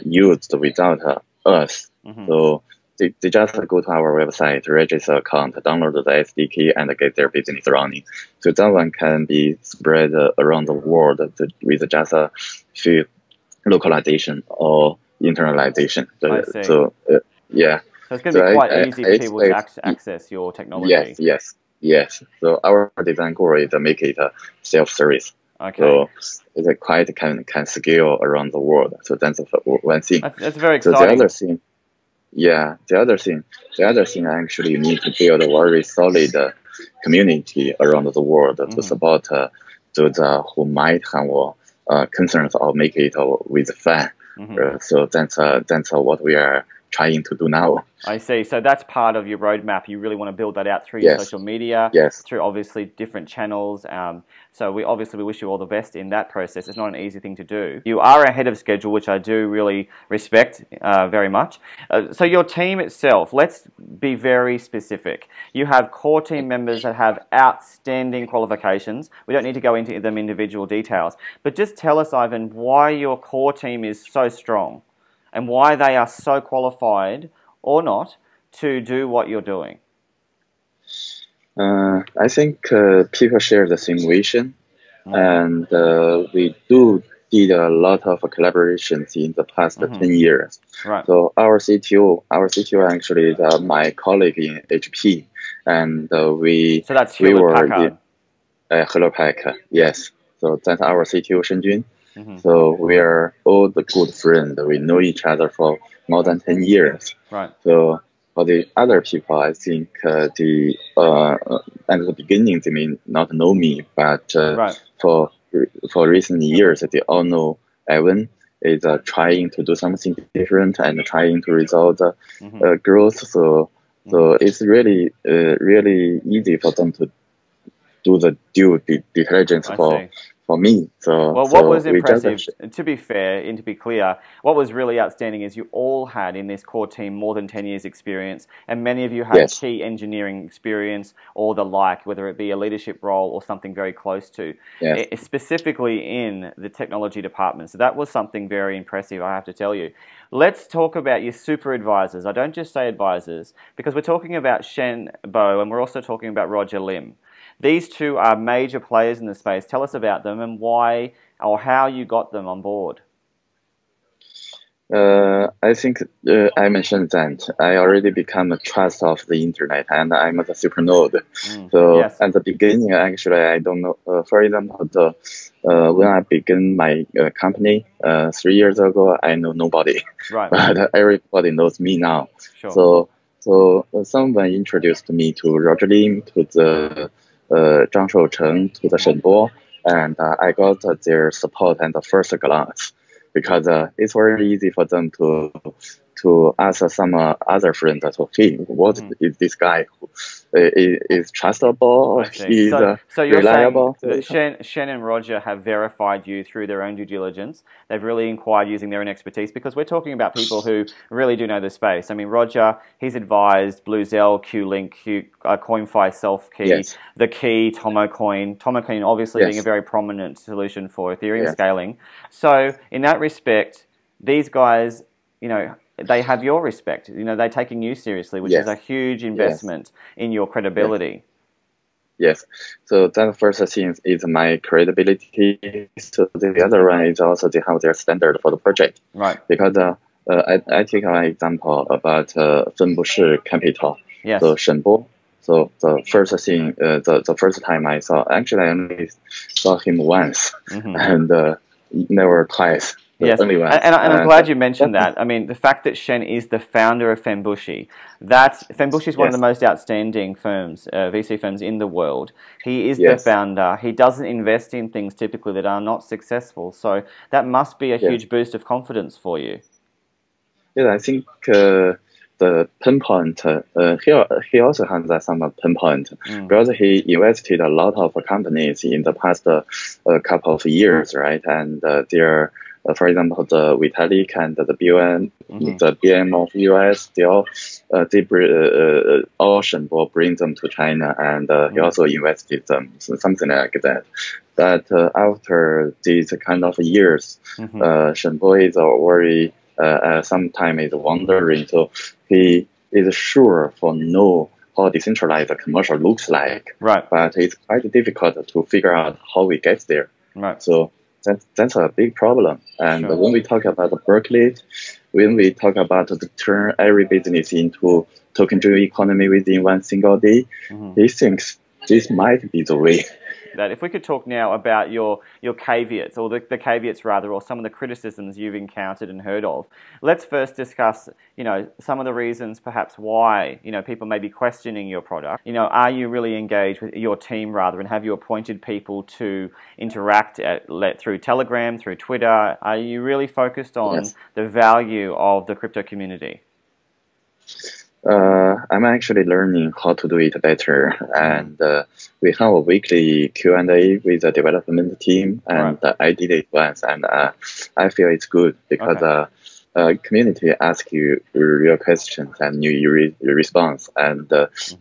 used without us. So they just go to our website, register account, download the SDK, and get their business running. So that one can be spread around the world with just a few localization or internalization. So yeah. So it's going to be quite easy for people to access your technology. Yes. So our design goal is to make it self-service. Okay. So it's quite can scale around the world. So that's one thing. That's very So exciting. the other thing actually you need to build a very solid community around the world to support those who might have concerns or make it with fun. So that's what we are trying to do now. I see. So that's part of your roadmap. You really want to build that out through your social media, through obviously different channels. So we wish you all the best in that process. It's not an easy thing to do. You are ahead of schedule, which I do really respect very much. So your team itself, let's be very specific. You have core team members that have outstanding qualifications. We don't need to go into them individual details, but just tell us, Ivan, why your core team is so strong and why they are so qualified or not to do what you're doing. I think people share the same vision, and we did a lot of collaborations in the past 10 years. Right. So our CTO actually is my colleague in HP, and we So that's we were Packard. Hewlett Packard, yes. So that's our CTO Shenjun. So we are all the good friends. We know each other for more than 10 years. Right. So for the other people, I think at the beginning they may not know me, but for recent years they all know Ivan is trying to do something different and trying to result growth. So it's really easy for them to do the due diligence for me. So what was impressive, to be fair and to be clear, what was really outstanding is you all had in this core team more than 10 years experience, and many of you had key engineering experience or the like, whether it be a leadership role or something very close to, specifically in the technology department. So that was something very impressive, I have to tell you. Let's talk about your super advisors. I don't just say advisors, because we're talking about Shen Bo and we're also talking about Roger Lim. These two are major players in the space. Tell us about them and why or how you got them on board. I think I mentioned that I already become a trust of the internet, and I'm the super node. So at the beginning, actually, I don't know. For example, when I began my company 3 years ago, I know nobody, but everybody knows me now. So someone introduced me to Roger Lim, to the Zhang Shoucheng, to the Shen Bo, and I got their support at the first glance, because it's very easy for them to ask some other friends, so, hey, what is this guy who is trustable, he's reliable? So you're saying that Shen and Roger have verified you through their own due diligence. They've really inquired using their own expertise, because we're talking about people who really do know the space. I mean, Roger, he's advised Bluezell, QLink, CoinFi, SelfKey, the Key, TomoCoin. TomoCoin obviously being a very prominent solution for Ethereum scaling. So in that respect, these guys, you know, they have your respect. You know, they're taking you seriously, which is a huge investment in your credibility. Yes. So that first thing is my credibility. So the other one is also they have their standard for the project. Right. Because I take an example about Fenbushi Capital. So Shen Bo. So the first thing, the first time I saw, actually I only saw him once, and never twice. Yes, and I'm glad you mentioned that. I mean, the fact that Shen is the founder of Fenbushi, Fenbushi is one of the most outstanding firms, VC firms in the world. He is the founder. He doesn't invest in things typically that are not successful. So that must be a huge boost of confidence for you. Yeah, I think the pinpoint, he also has some pinpoint, because he invested a lot of companies in the past couple of years, right? And they're for example, the Vitalik and the BN, the BM of US, they all Shen Bo bring them to China, and he also invested them, so something like that. But after these kind of years, Shen Bo is already sometime is wondering, so he is sure for know how decentralized the commercial looks like, but it's quite difficult to figure out how we get there. So that's a big problem. And when we talk about Berkeley, when we talk about to turn every business into token-driven economy within one single day, he thinks this might be the way. That if we could talk now about your caveats, or the caveats rather, or some of the criticisms you've encountered and heard of. Let's first discuss, some of the reasons perhaps why, people may be questioning your product. Are you really engaged with your team rather, and have you appointed people to interact through Telegram, through Twitter? Are you really focused on Yes. the value of the crypto community? I'm actually learning how to do it better, and we have a weekly Q&A with the development team, and I did it once, and I feel it's good because community asks you real questions and you response, and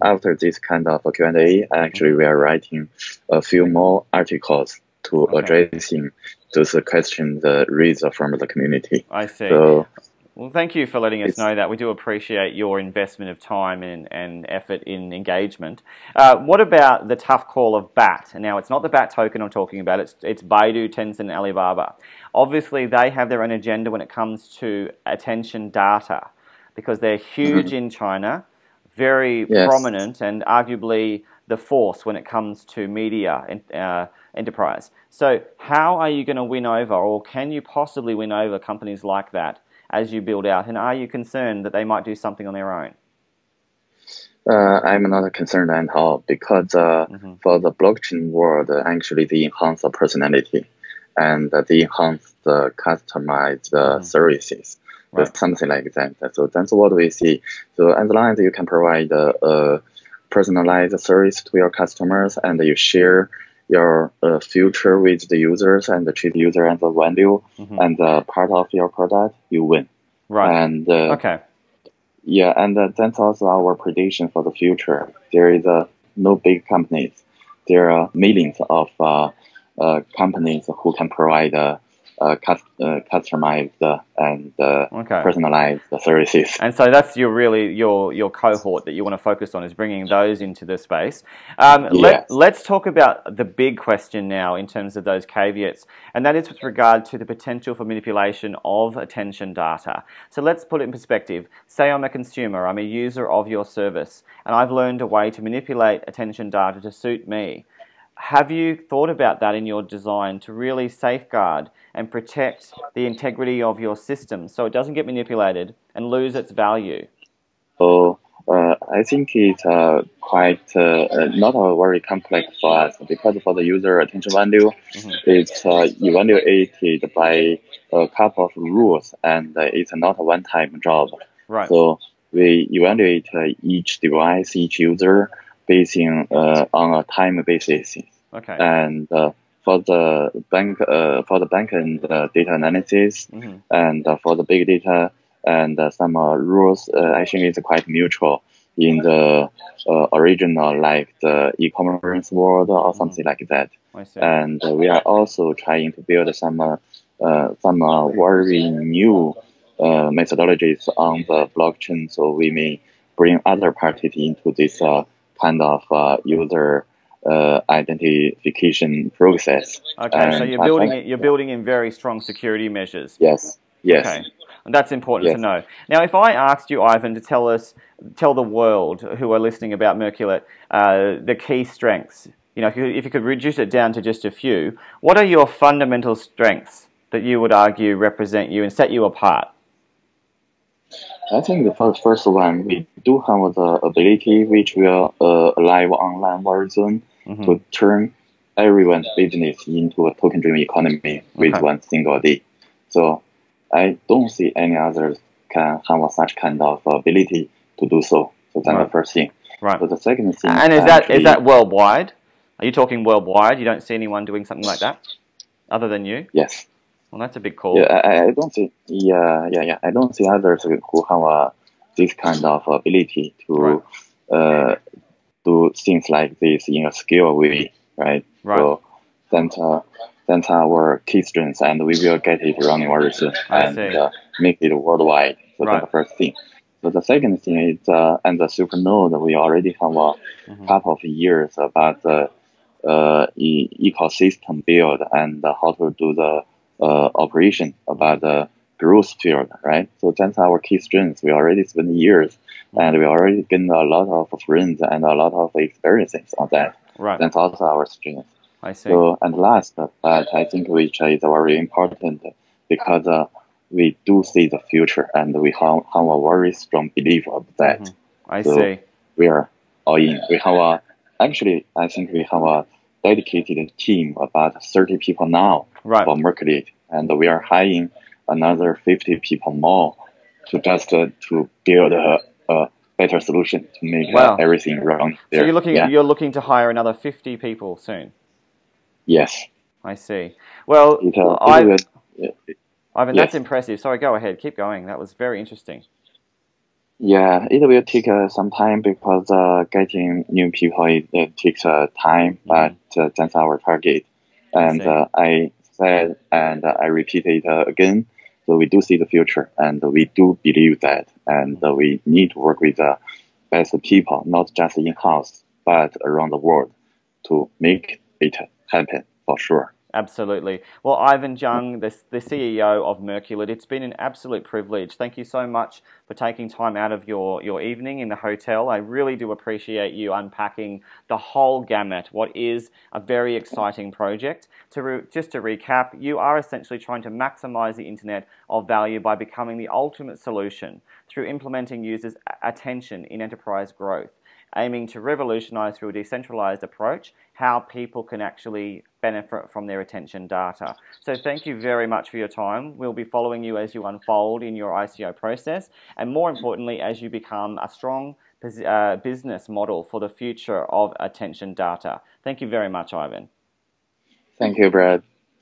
after this kind of Q&A, actually we are writing a few more articles to addressing those questions raised from the community. I see. So, well, thank you for letting us know that. We do appreciate your investment of time and effort in engagement. What about the tough call of BAT? Now, it's not the BAT token I'm talking about. It's Baidu, Tencent, and Alibaba. Obviously, they have their own agenda when it comes to attention data because they're huge in China, very prominent, and arguably the force when it comes to media enterprise. So how are you going to win over, or can you possibly win over companies like that as you build out, and are you concerned that they might do something on their own? I'm not concerned at all because for the blockchain world, actually they enhance the personality and they enhance the customized services, something like that. So that's what we see. So as long as you can provide a personalized service to your customers and you share your future with the users and treat the user as a value and part of your product, you win. Right. And that's also our prediction for the future. There is no big companies. There are millions of companies who can provide customized and personalized services. And so that's your cohort that you want to focus on, is bringing those into the space. Let's talk about the big question now in terms of those caveats, and that is with regard to the potential for manipulation of attention data. So let's put it in perspective. Say I'm a consumer, I'm a user of your service, and I've learned a way to manipulate attention data to suit me. Have you thought about that in your design to really safeguard and protect the integrity of your system so it doesn't get manipulated and lose its value? So I think it's quite not very complex for us because for the user attention value, it's evaluated by a couple of rules and it's not a one-time job. Right. So we evaluate each device, each user, basing on a time basis. Okay. And for the backend data analysis and for the big data and some rules, I think it's quite mutual in the original, like the e-commerce world or something like that. I see. And we are also trying to build some very new methodologies on the blockchain, so we may bring other parties into this kind of user identification process. Okay, and so you're building in very strong security measures. Yes. Okay, and that's important to know. Now, if I asked you, Ivan, to tell the world who are listening about Merculet the key strengths, if you could reduce it down to just a few, what are your fundamental strengths that you would argue represent you and set you apart? I think the first one, we do have the ability, which will live online very soon, to turn everyone's business into a token-driven economy with one single day. So I don't see any others can have such kind of ability to do so. So that's the first thing. Right. So the second thing, and is that worldwide? Are you talking worldwide? You don't see anyone doing something like that other than you? Yes. Well, that's a big call. Yeah, I don't see. I don't see others who have this kind of ability to do things like this in a scale way, right? So that's our key strengths, and we will get it running very soon and make it worldwide. So that's the first thing. So the second thing is, and the Supernode, we already have a couple of years about the ecosystem build and how to do the operation about the growth field, right? So that's our key strengths. We already spent years and we already gained a lot of friends and a lot of experiences on that. Right. That's also our strength. I see. So, and last, but I think which is very important because we do see the future and we have a very strong belief of that. I So see. we are all in. We have actually, I think we have a dedicated team, about 30 people now Right. for Merculet, and we are hiring another 50 people more to just to build a better solution to make Wow. everything run there. So you're looking to hire another 50 people soon? Yes. I see. Well, Ivan, yes. that's impressive. Sorry, go ahead. Keep going. That was very interesting. Yeah, it will take some time because getting new people it takes time, but that's our target. And I said and I repeat it again. So we do see the future, and we do believe that, and we need to work with the best people, not just in house, but around the world, to make it happen for sure. Absolutely. Well, Ivan Jiang, the CEO of Merculet, it's been an absolute privilege. Thank you so much for taking time out of your evening in the hotel. I really do appreciate you unpacking the whole gamut, what is a very exciting project. Just to recap, you are essentially trying to maximize the internet of value by becoming the ultimate solution through implementing users' attention in enterprise growth, aiming to revolutionize through a decentralized approach how people can actually benefit from their attention data. So thank you very much for your time. We'll be following you as you unfold in your ICO process, and more importantly, as you become a strong business model for the future of attention data. Thank you very much, Ivan. Thank you, Brad.